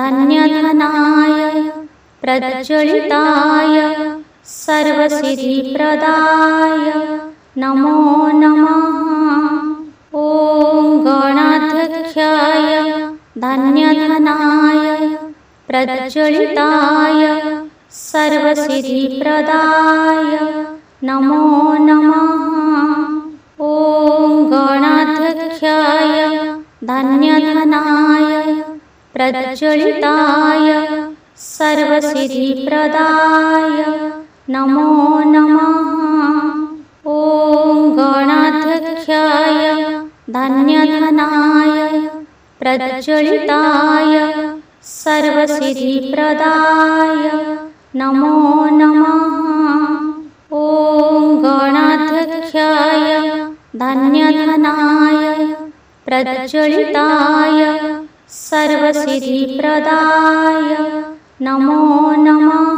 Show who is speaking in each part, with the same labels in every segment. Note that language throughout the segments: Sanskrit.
Speaker 1: धन्यधनाय प्रज्वलिताय सर्वसिद्धिप्रदाय नमो नमः। ॐ गणाध्यक्षाय धन्यधनाय प्रज्वलिताय सर्वसिद्धिप्रदाय नमो नमः। ॐ गणाध्यक्षाय धन्यधनाय प्रज्वलिताय सर्वसिद्धिप्रदाय नमो नमः। ॐ गणाध्यक्षाय धन्यधनाय प्रज्वलिताय सर्वसिद्धिप्रदाय नमो नमः। ॐ गणाध्यक्षाय धन्यधनाय प्रज्वलिताय सर्वसिद्धिप्रदाय नमो नमः।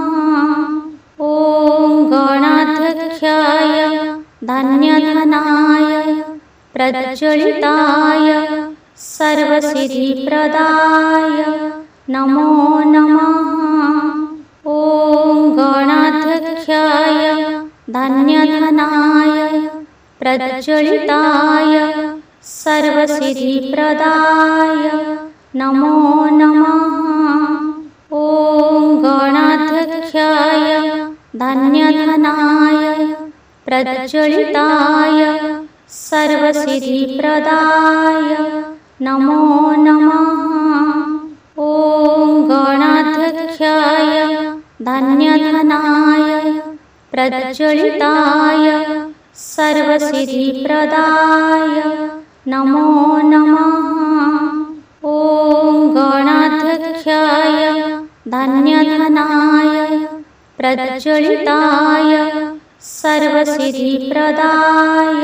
Speaker 1: ॐ गणाध्यक्षाय धन्यधनाय प्रज्वलिताय सर्वसिद्धिप्रदाय नमो नमः। ॐ गणाध्यक्षाय धन्यधनाय प्रज्वलिताय सर्वसिद्धिप्रदाय नमो नमः। ॐ गणाध्यक्षाय धन्यधनाय प्रज्वलिताय सर्वसिद्धिप्रदाय नमो नमः। ॐ गणाध्यक्षाय धन्यधनाय प्रज्वलिताय सर्वसिद्धिप्रदाय नमो नमः। ॐ गणाध्यक्षाय धन्यधनाय प्रज्वलिताय सर्वसिद्धिप्रदाय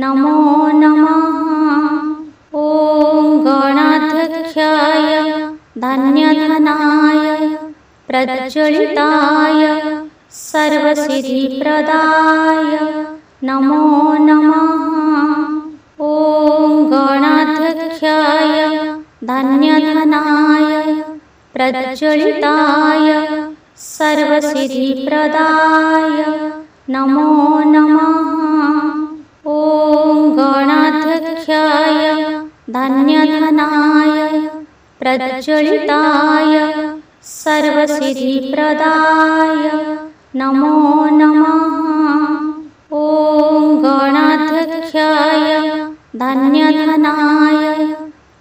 Speaker 1: नमो नमः। ॐ गणाध्यक्षाय धन्यधनाय प्रज्वलिताय सर्वसिद्धिप्रदाय नमो नमः। ॐ गणाध्यक्षाय धन्यधनाय प्रज्वलिताय सर्वसिद्धिप्रदाय नमो नमः। ॐ गणाध्यक्षाय धन्यधनाय प्रज्वलिताय सर्वसिद्धिप्रदाय नमो नमः। ॐ गणाध्यक्षाय धन्यधनाय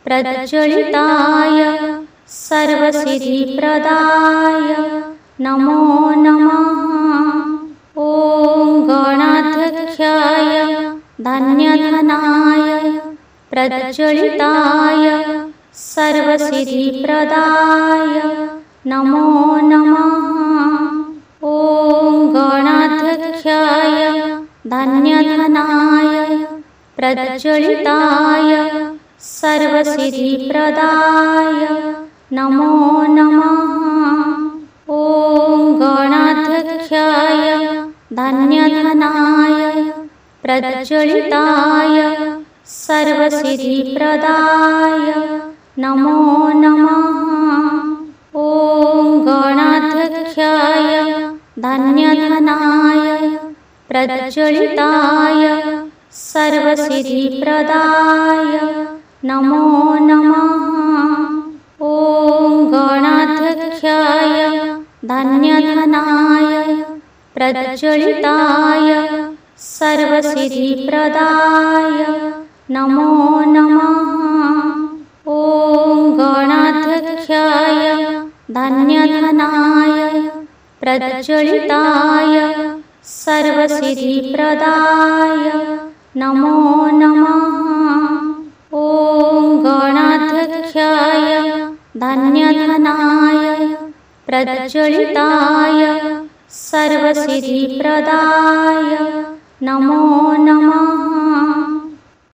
Speaker 1: प्रज्वलिताय सर्वसिद्धिप्रदाय नमो नमः। ॐ गणाध्यक्षाय धन्यधनाय प्रज्वलिताय सर्वसिद्धिप्रदाय नमो नमः। ॐ गणाध्यक्षाय धन्यधनाय प्रज्वलिताय सर्वसिद्धिप्रदाय नमो नमः। ॐ गणाध्यक्षाय धन्यधनाय प्रज्वलिताय सर्वसिद्धिप्रदाय नमो नमः। ॐ गणाध्यक्षाय धन्यधनाय प्रज्वलिताय सर्वसिद्धिप्रदाय नमो नमः। ॐ गणाध्यक्षाय धन्यधनाय प्रज्वलिताय सर्वसिद्धिप्रदाय नमो नमः। ॐ गणाध्यक्षाय धन्यधनाय प्रज्वलिताय सर्वसिद्धिप्रदाय नमो नमः। ॐ गणाध्यक्षाय धन्यधनाय प्रज्वलिताय सर्वसिद्धिप्रदाय नमो नमः।